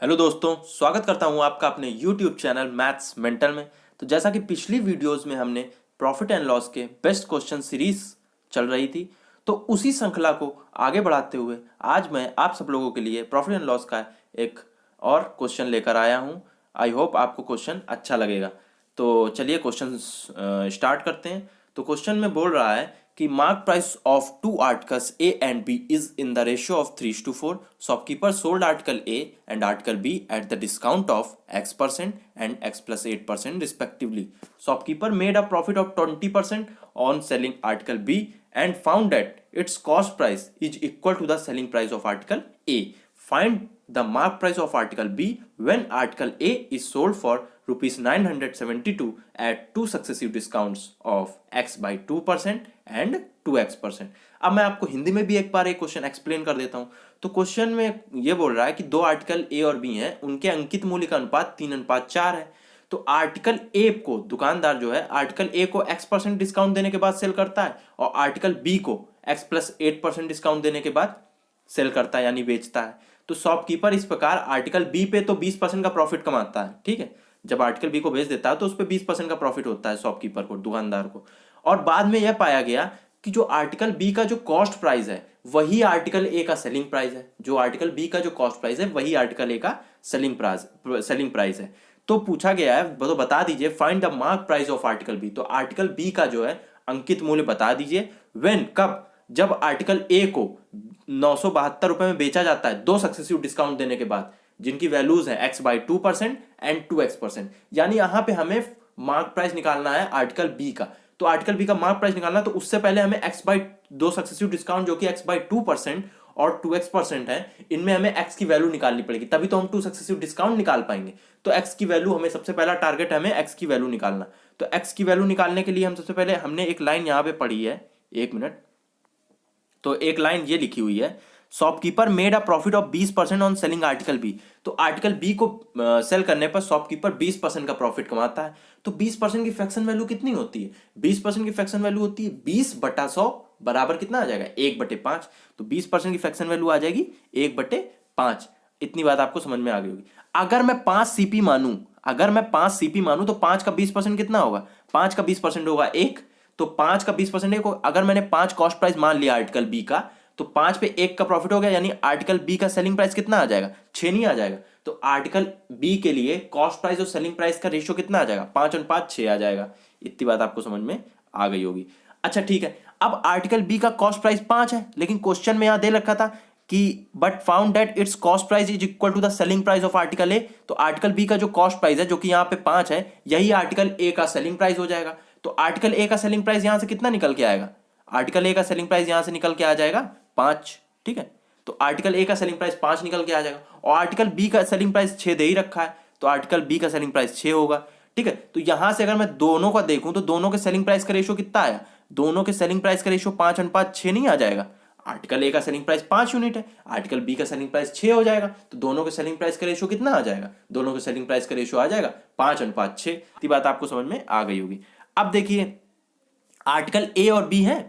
Hello दोस्तों, स्वागत करता हूं आपका अपने YouTube चैनल मैथ्स मेंटल में। तो जैसा कि पिछली वीडियोस में हमने प्रॉफिट एंड लॉस के बेस्ट क्वेश्चन सीरीज चल रही थी, तो उसी श्रृंखला को आगे बढ़ाते हुए आज मैं आप सब लोगों के लिए प्रॉफिट एंड लॉस का एक और क्वेश्चन लेकर आया हूं। आई होप आपको क्वेश्चन अच्छा लगेगा। तो चलिए क्वेश्चन स्टार्ट करते हैं। तो क्वेश्चन में बोल रहा है कि mark price of two articles A and B is in the ratio of 3:4. Shopkeeper sold article A and article B at the discount of X% and X plus 8% respectively. Shopkeeper made a profit of 20% on selling article B and found that its cost price is equal to the selling price of article A. Find the mark price of article B when article A is sold for rupees 972 at two successive discounts of x by 2% and 2x%। अब मैं आपको हिंदी में भी एक बार एक question explain कर देता हूं। तो क्वेश्चन में ये बोल रहा है कि दो आर्टिकल ए और बी हैं, उनके अंकित मूल्य का अनुपात 3:4 है। तो आर्टिकल ए को दुकानदार जो है आर्टिकल ए को x% डिस्काउंट देने के बाद सेल करता है और आर्टिकल बी को x प्लस 8% डिस्काउंट देने के बाद सेल करता है यानी बेचता है। तो शॉपकीपर इस प्रकार आर्टिकल बी पे तो 20% का प्रॉफिट कमाता है। ठीक है, जब आर्टिकल बी को बेच देता है तो उस पर 20% का प्रॉफिट होता है शॉपकीपर को, दुकानदार को। और बाद में यह पाया गया कि जो आर्टिकल बी का जो कॉस्ट प्राइस है वही आर्टिकल ए का सेलिंग प्राइस है। जो आर्टिकल बी का जो कॉस्ट प्राइस है वही आर्टिकल ए का सेलिंग प्राइस है। तो पूछा गया है, तो बता दीजिए find the mark price of article B. तो आर्टिकल बी का जो है अंकित मूल्य बता दीजिए। व्हेन, कब? जब आर्टिकल ए को 972 रुपए में बेचा जाता है दो सक्सेसिव डिस्काउंट देने के बाद, जिनकी वैल्यूज है x बाई 2% एंड 2x%। यानी यहां पे हमें मार्क प्राइस निकालना है आर्टिकल बी का। तो आर्टिकल बी का मार्क प्राइस निकालना, तो उससे पहले हमें x बाई दो सक्सेसिव डिस्काउंट जो कि x बाई 2% और 2x% है, इनमें हमें x की वैल्यू निकालनी पड़ेगी, तभी तो हम टू सक्सेसिव डिस्काउंट निकाल पाएंगे। तो x की वैल्यू हमें सबसे पहला टारगेट हमें x की वैल्यू निकालना। तो x की वैल्यू निकालने के लिए हम सबसे पहले हमने एक लाइन यहां पे पढ़ी है, एक मिनट। तो एक लाइन ये लिखी हुई है, shopkeeper made a profit of 20% on selling article B. तो आर्टिकल बी को सेल करने पर शॉपकीपर 20% का प्रॉफिट कमाता है। तो 20% की फ्रैक्शन वैल्यू कितनी होती है? 20% की फ्रैक्शन वैल्यू होती है 20/100 बराबर कितना आ जाएगा? 1/5। तो 20% की फ्रैक्शन वैल्यू आ जाएगी 1/5। इतनी बात आपको समझ में आ गई होगी। अगर मैं 5 सीपी मानूं, तो 5 का 20% कितना होगा? 5 का 20% होगा 1। तो 5 का 20% को अगर मैंने 5 कॉस्ट प्राइस मान लिया आर्टिकल बी का, तो 5 पे 1 का प्रॉफिट हो गया, यानी आर्टिकल बी का सेलिंग प्राइस कितना आ जाएगा? 6 नहीं आ जाएगा? तो आर्टिकल बी के लिए कॉस्ट प्राइस और सेलिंग प्राइस का रेशियो कितना आ जाएगा? 5:5 6 आ जाएगा। इतनी बात आपको समझ में आ गई होगी। अच्छा ठीक है, अब आर्टिकल बी का कॉस्ट प्राइस 5 है, लेकिन क्वेश्चन में यहां दे रखा था कि but found that it's cost price is equal to the selling price of article A. तो आर्टिकल बी का जो कॉस्ट प्राइस है जो कि यहां पे 5 है, यही आर्टिकल ए का सेलिंग प्राइस हो जाएगा। तो आर्टिकल ए का सेलिंग प्राइस यहां से कितना निकल के आएगा? आर्टिकल ए का सेलिंग प्राइस यहां से निकल के आ जाएगा 5। ठीक है, तो आर्टिकल ए का सेलिंग प्राइस 5 निकल के आ जाएगा और आर्टिकल बी का सेलिंग प्राइस 6 दे ही रखा है, तो आर्टिकल बी का सेलिंग प्राइस 6 होगा। ठीक है, तो यहां से अगर मैं दोनों का देखूं तो दोनों के सेलिंग प्राइस का रेशियो कितना आया? दोनों के सेलिंग प्राइस का रेशियो 5:5 नहीं आ जाएगा? आर्टिकल ए का सेलिंग प्राइस 5 यूनिट है, आर्टिकल बी का सेलिंग प्राइस 6 हो जाएगा, तो दोनों के सेलिंग प्राइस का रेशियो कितना आ जाएगा? दोनों के सेलिंग प्राइस का रेशियो आ जाएगा 5:6। इतनी बात आपको समझ में आ गई होगी। अब देखिए आर्टिकल ए और बी है,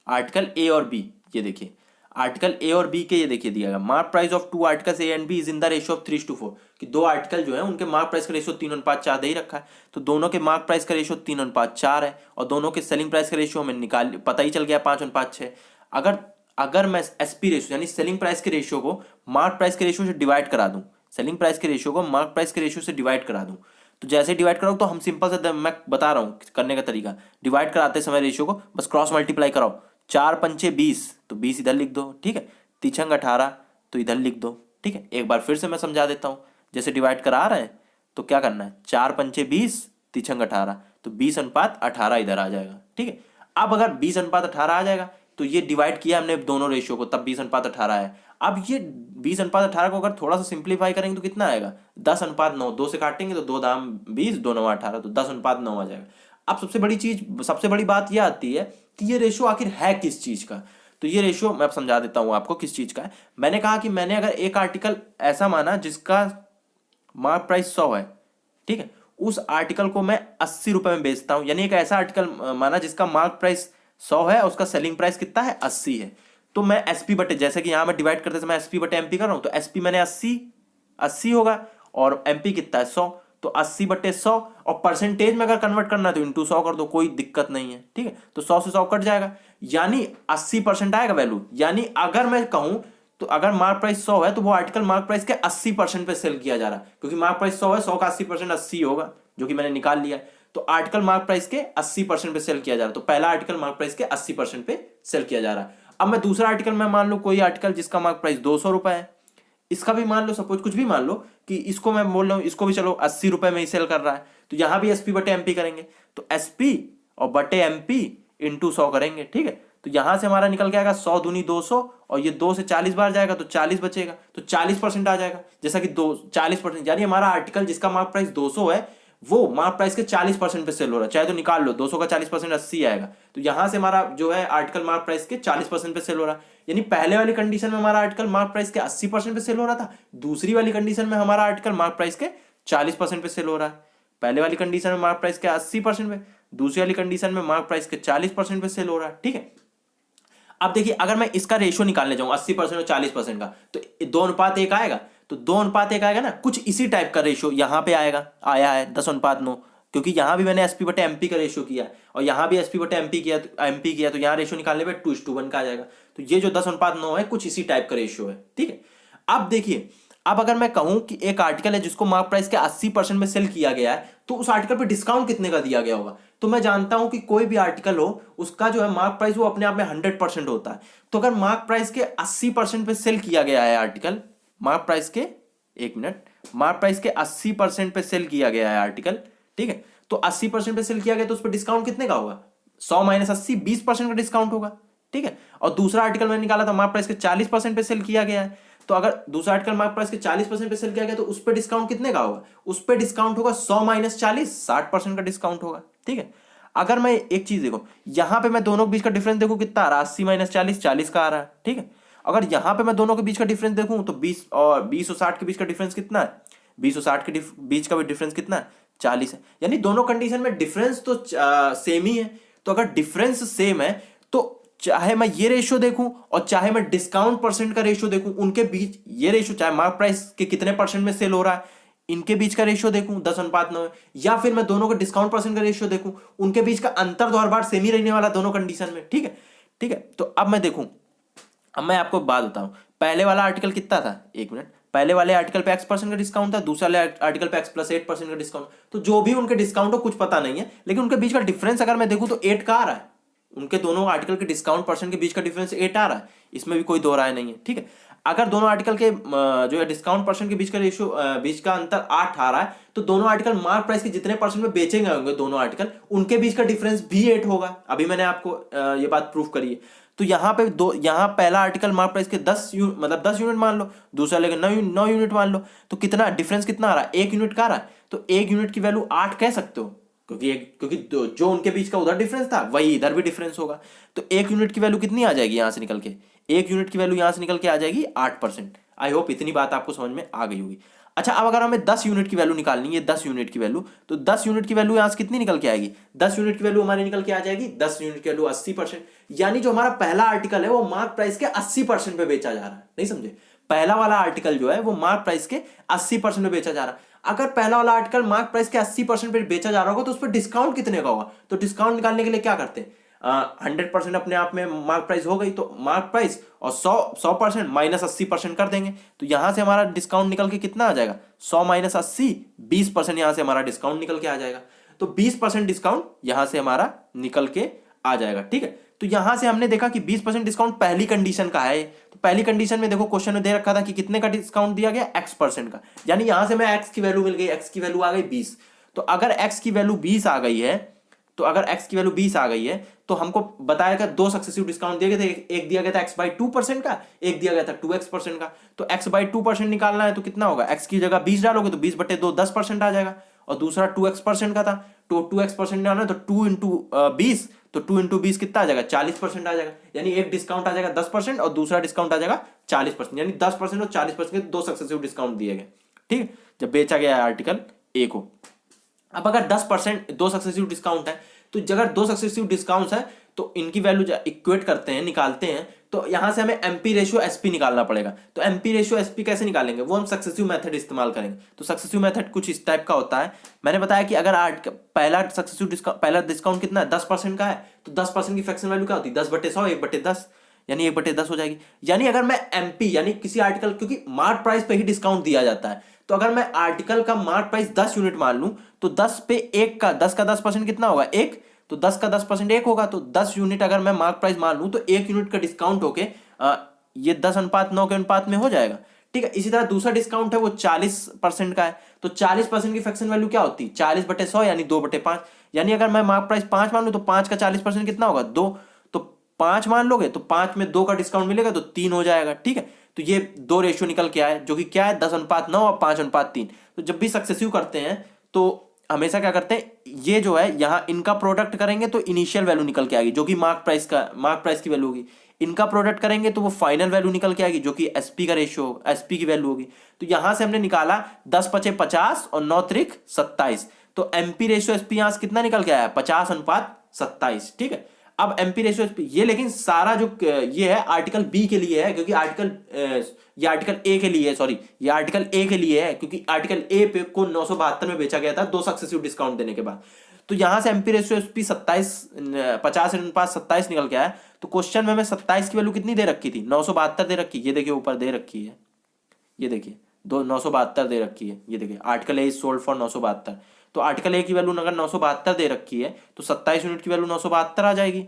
आर्टिकल ए और बी, ये देखिए आर्टिकल ए और बी के ये देखिए दिया गया mark price of two articles A and B is in the ratio of 3:4 कि दो आर्टिकल जो है उनके मार्क प्राइस का रेशियो 3:4 दे ही रखा है। तो दोनों के मार्क प्राइस का रेशियो 3:4 है और दोनों के सेलिंग प्राइस का रेशियो हमें निकाल पता ही चल गया 5:6। अगर अगर मैं एसपी रेशियो यानी सेलिंग प्राइस के रेशियो को मार्क प्राइस के रेशियो से डिवाइड करा दूं, सेलिंग प्राइस के रेशियो को मार्क प्राइस के रेशियो से डिवाइड करा दूं, तो जैसे डिवाइड कराओ तो हम सिंपल से मैं बता रहा हूं करने का तरीका। डिवाइड कराते समय रेशियो को बस क्रॉस मल्टीप्लाई कराओ, 4×5 = 20, तो 20 इधर लिख दो। ठीक है, 3×6 = 18, तो इधर लिख दो। ठीक है, एक बार फिर से मैं समझा देता हूं। जैसे डिवाइड करा रहे हैं तो क्या करना है, 4×5 = 20, 3×6 = 18, तो 20:18 इधर आ जाएगा। ठीक है, अब अगर 20:18 आ जाएगा तो ये डिवाइड किया हमने दोनों रेशियो को, तब 20:18 है। अब ये 20:18 को अगर थोड़ा सा सिंप्लीफाई करेंगे तो कितना आएगा? 10:9, 2 से काटेंगे तो 2 दाम 20, 2 9 18, तो 10:9 आ जाएगा। अब सबसे बड़ी बात यह आती है कि ये रेशियो आखिर है किस चीज का। तो ये रेशियो मैं समझा देता हूं आपको किस चीज का है। मैंने कहा कि मैंने अगर एक आर्टिकल ऐसा माना जिसका मार्क प्राइस 100 है, ठीक है, उस आर्टिकल को मैं 80 रुपए में बेचता हूं, यानी एक ऐसा आर्टिकल माना जिसका मार्क प्राइस 100 है, उसका सेलिंग प्राइस कितना है? 80 है। तो मैं एसपी बटे, जैसे कि यहां मैं डिवाइड करते समय एसपी बटे एमपी कर रहा हूं, तो एसपी मैंने 80 80 होगा और एमपी कितना है 100, तो 80/100 और परसेंटेज में अगर कन्वर्ट करना है तो इंटू 100 कर दो, कोई दिक्कत नहीं है, ठीक है। तो 100 से 100 कट जाएगा, यानी 80% आएगा वैल्यू। यानी अगर मैं कहूं तो अगर मार्क प्राइस 100 है तो वो आर्टिकल मार्क प्राइस के 80% पे सेल किया जा रहा है, क्योंकि मार्क प्राइस 100 है, 100 का 80% 80 होगा, जो कि मैंने निकाल लिया है। तो आर्टिकल मार्क प्राइस के 80% पे सेल किया जा रहा है, तो पहला आर्टिकल मार्क प्राइस के 80% पे सेल किया जा रहा है। अब मैं दूसरा आर्टिकल में मान लो कोई आर्टिकल जिसका मार्क प्राइस 200 रुपए है, इसका भी मान लो, सपोज कुछ भी मान लो कि इसको मैं बोल रहा हूं, इसको भी चलो 80 रुपए में ही सेल कर रहा है, तो यहां भी एसपी बटे एमपी करेंगे, तो एसपी और बटे एमपी इंटू 100 करेंगे, ठीक है। तो यहां से हमारा निकल के आएगा 100 दूनी 200, और ये 2 से 40 बार जाएगा तो 40 बचेगा, तो 40% आ जाएगा, जैसा कि 40%, यानी हमारा आर्टिकल जिसका मार्क प्राइस 200 है वो मार्क प्राइस के 40% पे सेल हो रहा है। चाहे तो निकाल लो, 200 का 40% 80 आएगा, तो यहां से हमारा जो है आर्टिकल मार्क प्राइस के 40% पे सेल हो रहा है। यानी पहले वाली कंडीशन में हमारा आर्टिकल मार्क प्राइस के 80% पे सेल हो रहा था, दूसरी वाली कंडीशन में हमारा आर्टिकल मार्क प्राइस के 40% पे सेल हो रहा है। पहले वाली कंडीशन में मार्क प्राइस के 80% पे, दूसरी वाली कंडीशन में मार्क प्राइस के 40% पे सेल हो रहा है, ठीक है। अब देखिए, अगर मैं इसका रेशियो निकालने जाऊं 80% और 40% का, तो 2:1 आएगा, तो 2:1 आएगा ना, कुछ इसी टाइप का रेशियो यहां पे आएगा, आया है 10:9, क्योंकि यहां भी मैंने एसपी बटे एमपी का रेशियो किया और यहां भी एसपी बटे एमपी किया, तो यहां रेशियो निकालने पे 2:1 का आ जाएगा। तो ये जो 10:9 है कुछ इसी टाइप का रेशियो है, ठीक है। अब देखिए, अब अगर मैं कहूं कि एक आर्टिकल है जिसको मार्क प्राइस के 80% में सेल किया गया है, तो उस आर्टिकल पे डिस्काउंट कितने का दिया गया होगा। तो मैं जानता हूं कि कोई भी आर्टिकल हो उसका जो है मार्क प्राइस वो अपने आप में 100% होता है। तो अगर मार्क प्राइस के 80% पे सेल किया गया है आर्टिकल, मार्क प्राइस के, एक मिनट, मार्क प्राइस के 80% पे सेल किया गया है आर्टिकल, ठीक है। तो 80% पे सेल किया गया तो उस पर डिस्काउंट कितने का होगा, 100 - 80 20% का डिस्काउंट होगा, ठीक है। और दूसरा आर्टिकल मैंने निकाला था मार्क प्राइस के 40% पे सेल किया गया है, तो अगर दूसरा आर्टिकल मार्क प्राइस के 40% पे सेल किया गया तो उस पर डिस्काउंट कितने का होगा, उस पर डिस्काउंट होगा 100 - 40 60% का डिस्काउंट होगा, ठीक है। अगर मैं एक चीज देखो, यहां पे मैं दोनों के बीच का डिफरेंस देखूं कितना आ रहा है, 80 - 40 40 का आ रहा है, ठीक है। अगर यहां पे मैं दोनों के बीच का डिफरेंस देखूं तो 20 और 60 के बीच का डिफरेंस कितना है, 20 और 60 के बीच का भी डिफरेंस कितना है, 40 है। यानी दोनों कंडीशन में डिफरेंस तो सेम ही है। तो अगर डिफरेंस सेम है तो चाहे मैं ये रेशियो देखूं और चाहे मैं डिस्काउंट परसेंट का रेशियो देखूं, उनके बीच ये रेशियो, चाहे मार्क प्राइस के कितने परसेंट में सेल हो रहा है, इनके बीच का रेशियो देखूं 10:9, या फिर मैं दोनों के डिस्काउंट परसेंट का रेशियो देखूं, उनके बीच का अंतर तो हर बार सेम ही रहने वाला दोनों कंडीशन में, ठीक है, ठीक है। तो अब मैं देखूं, अब मैं आपको बात बताऊं, पहले वाला आर्टिकल कितना था, एक मिनट, पहले वाले आर्टिकल पे X% का डिस्काउंट था, दूसरे वाले आर्टिकल पे X+8% का डिस्काउंट। तो जो भी उनके डिस्काउंट हो कुछ पता नहीं है, लेकिन उनके बीच का डिफरेंस अगर मैं देखूं तो 8 का आ रहा है, उनके दोनों आर्टिकल के डिस्काउंट परसेंट के बीच का डिफरेंस 8 आ रहा है, इसमें भी कोई दो राय नहीं है, ठीक है। अगर दोनों आर्टिकल के जो है डिस्काउंट परसेंट के बीच का रेशियो, बीच का अंतर 8 आ रहा है, तो दोनों आर्टिकल मार्क प्राइस के जितने परसेंट में बेचे गए होंगे दोनों आर्टिकल, उनके बीच का डिफरेंस भी 8 होगा। अभी मैंने आपको ये बात प्रूफ करी है। तो यहाँ पे यहाँ पहला आर्टिकल मार्क प्राइस के 10 मतलब 10 यूनिट मान लो, दूसरा लेके 9 यूनिट मान लो, तो कितना डिफरेंस कितना आ रहा है, 1 यूनिट का आ रहा है। तो 1 यूनिट की वैल्यू 8 कह सकते हो, क्योंकि जो उनके बीच का उधर डिफरेंस था वही इधर भी डिफरेंस होगा। तो 1 यूनिट की वैल्यू कितनी आ जाएगी, यहां से निकल के 1 यूनिट की वैल्यू यहां से निकल के आ जाएगी 8%। आई होप इतनी बात आपको समझ में आ गई होगी। अच्छा, अब अगर हमें 10 यूनिट की वैल्यू निकालनी है, 10 यूनिट की वैल्यू, तो 10 यूनिट की वैल्यू यहां से कितनी निकल के आएगी, 10 यूनिट की वैल्यू हमारी निकल के आ जाएगी, 10 यूनिट की वैल्यू 80%। यानी जो हमारा पहला आर्टिकल है वो मार्क प्राइस के 80% पे बेचा जा रहा है, नहीं समझे, पहला वाला आर्टिकल जो है वो मार्क प्राइस के 80% पे बेचा जा रहा है। अगर पहला वाला आर्टिकल मार्क प्राइस के 80% पे बेचा जा रहा होगा तो उस पर डिस्काउंट कितने का होगा, तो डिस्काउंट निकालने के लिए क्या करते हैं, 100% अपने आप में मार्क प्राइस हो गई, तो मार्क प्राइस और 100% - 80% कर देंगे, तो यहां से हमारा डिस्काउंट निकल के कितना आ जाएगा, 100 - 80 20%, यहां से हमारा डिस्काउंट निकल के आ जाएगा। तो 20% डिस्काउंट यहां से हमारा निकल के आ जाएगा, ठीक है। तो यहां से हमने देखा कि 20% डिस्काउंट पहली कंडीशन का है। तो पहली कंडीशन में देखो क्वेश्चन में दे रखा था कि कितने का डिस्काउंट दिया गया, X% का, यानी यहां से मैं X की वैल्यू मिल गई, X की वैल्यू आ गई 20। तो अगर X की वैल्यू 20 आ गई है, तो अगर X की वैल्यू 20 आ गई है, तो हमको बताया गया 2 सक्सेसिव डिस्काउंट दिए गए थे, एक दिया गया था X/2% का, एक दिया गया था 2X% का। तो X/2% निकालना है तो कितना होगा, X की जगह 20 डालोगे तो 20/2 10% आ जाएगा, और दूसरा 2X% का था, तो 2X% डालना है तो 2 × 20, तो 2 × 20 कितना आ जाएगा, 40% आ जाएगा। यानी एक डिस्काउंट आ जाएगा 10% और दूसरा डिस्काउंट आ जाएगा 40%, यानी 10% और 40% के 2 सक्सेसिव डिस्काउंट दिए गए, ठीक है, जब बेचा गया है आर्टिकल ए को। अब अगर 10% 2 सक्सेसिव डिस्काउंट है, तो अगर 2 सक्सेसिव डिस्काउंट है तो इनकी वैल्यू इक्वेट करते हैं, निकालते हैं, तो यहां से हमें एमपी रेशियो एसपी निकालना पड़ेगा। तो एमपी रेशियो एसपी कैसे निकालेंगे, वो हम सक्सेसिव मेथड इस्तेमाल करेंगे। तो सक्सेसिव मेथड कुछ इस टाइप का होता है। मैंने बताया कि अगर पहला डिस्काउंट कितना है, 10% का है, तो 10% की फ्रैक्शन वैल्यू क्या होती है, 10/100, 1/10, यानी 1/10 हो जाएगी। यानी अगर मैं एमपी यानी किसी आर्टिकल, क्योंकि मार्क प्राइस पे ही डिस्काउंट दिया जाता है, तो अगर मैं आर्टिकल का मार्क प्राइस 10 यूनिट मान लूं, तो 10 पे 1 का 10% कितना होगा, 1, तो 10 का 10% 1 होगा। तो 10 यूनिट अगर मैं मार्क प्राइस मान लूं, तो 1 यूनिट का डिस्काउंट होके ये 10:9 के अनुपात में हो जाएगा। ठीक है, इसी तरह दूसरा डिस्काउंट है वो 40% का है। तो 40% की फ्रैक्शन वैल्यू क्या होती है, 40/100 यानी 2/5। यानी अगर मैं मार्क प्राइस 5 मान लूं, तो 5 का 40% कितना होगा, 2। तो 5 मान लोगे तो 5 में 2 का डिस्काउंट मिलेगा तो 3 हो जाएगा। ठीक है, तो ये 2 रेशियो निकल के आए, जो कि क्या है, 10:9 और 5:3। तो जब भी सक्सेसिव करते हैं तो हमेशा क्या करते हैं, ये जो है यहाँ इनका प्रोडक्ट करेंगे तो इनिशियल वैल्यू निकल के आएगी, जो कि मार्क प्राइस की वैल्यू होगी। इनका प्रोडक्ट करेंगे तो वो फाइनल वैल्यू निकल के आएगी, जो कि एसपी का रेशियो, एसपी की वैल्यू होगी। तो यहां से हमने निकाला 10×5 = 50 और 9×3 = 27। तो एमपी रेशियो एसपी यहां से कितना निकल के आया, 50:27। ठीक है, अब एमपी रेशियो एसपी ये, लेकिन सारा जो ये है आर्टिकल बी के लिए है, क्योंकि ये आर्टिकल ए के लिए है, सॉरी, ये आर्टिकल ए के लिए है, क्योंकि आर्टिकल ए पे को 972 में बेचा गया था 2 सक्सेसिव डिस्काउंट देने के बाद। तो यहां से एमपी रेशियो एसपी 50:27 निकल के आया। तो क्वेश्चन में हमें 27 की वैल्यू कितनी दे रखी थी, 972 दे रखी, ये देखिए ऊपर दे रखी है, ये देखिए 972 दे रखी है, ये देखिए article a is sold for 972। तो आर्टिकल ए की वैल्यू अगर 972 दे रखी है, तो 27 यूनिट की वैल्यू 972 आ जाएगी।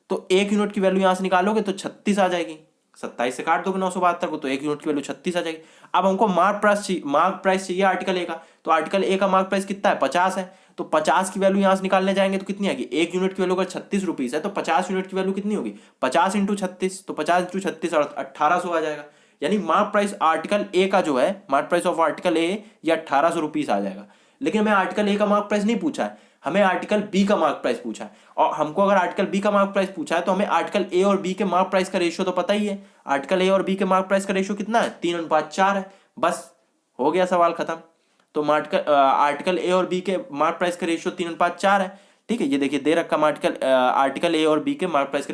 तो 1 यूनिट की वैल्यू यहां से निकालोगे तो 36 आ जाएगी। 27 से काट दोगे 972 को, तो 1 यूनिट की वैल्यू 36 आ जाएगी। अब हमको मार्क प्राइस चाहिए आर्टिकल ए का। तो आर्टिकल ए का मार्क प्राइस कितना है, 50 है। तो 50 की वैल्यू यहां से निकालने जाएंगे तो कितनी आएगी, 1 यूनिट की वैल्यू अगर 36 रुपीस है, तो 50 यूनिट की वैल्यू कितनी होगी, 50 × 36, तो 50 × 36 और 1800 आ जाएगा। यानी मार्क प्राइस आर्टिकल ए का जो है, मार्क प्राइस ऑफ आर्टिकल ए, ये 1800 रुपीस आ जाएगा। लेकिन हमें आर्टिकल ए का मार्क प्राइस नहीं पूछा है, हमें आर्टिकल बी का मार्क प्राइस पूछा है। और हमको अगर आर्टिकल बी का मार्क प्राइस पूछा है, तो हमें आर्टिकल ए और बी के मार्क प्राइस का रेशियो तो पता ही है। आर्टिकल ए और बी के मार्क प्राइस का रेशियो कितना है, 3:4 है। बस हो गया सवाल खत्म। तो आर्टिकल ए और बी के मार्क प्राइस का रेशियो 3:4 है। ठीक है, ये देखिए दे रखा आर्टिकल ए और बी के मार्क प्राइस का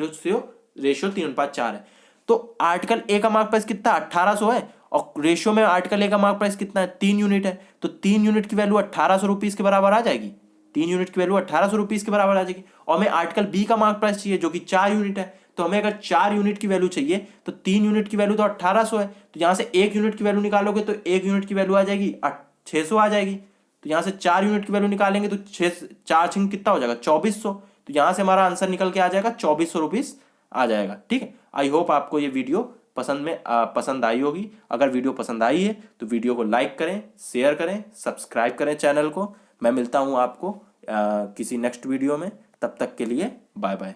रेशियो 3:4 है। तो आर्टिकल ए का मार्क प्राइस कितना, 1800 है, और रेशियो में आर्टिकल ए का मार्क प्राइस कितना है, 3 यूनिट है। तो 3 यूनिट की वैल्यू 1800 रुपीस के बराबर आ जाएगी। 3 यूनिट की वैल्यू 1800 रुपीस के बराबर आ जाएगी। और हमें आर्टिकल बी का मार्क प्राइस चाहिए, जो कि 4 यूनिट है। तो हमें अगर 4 यूनिट की वैल्यू चाहिए, तो 3 यूनिट की वैल्यू तो 1800 है, तो यहां से 1 यूनिट की वैल्यू निकालोगे तो 1 यूनिट की वैल्यू आ जाएगी 600 आ जाएगी। तो यहां से 4 यूनिट की वैल्यू निकालेंगे तो 4×6 कितना हो जाएगा, 2400। तो यहां से हमारा आंसर निकल के आ जाएगा 2400 रुपीस आ जाएगा। ठीक है, आई होप आपको ये वीडियो पसंद आई होगी। अगर वीडियो पसंद आई है तो वीडियो को लाइक करें, शेयर करें, सब्सक्राइब करें चैनल को। मैं मिलता हूं आपको किसी नेक्स्ट वीडियो में। तब तक के लिए बाय बाय।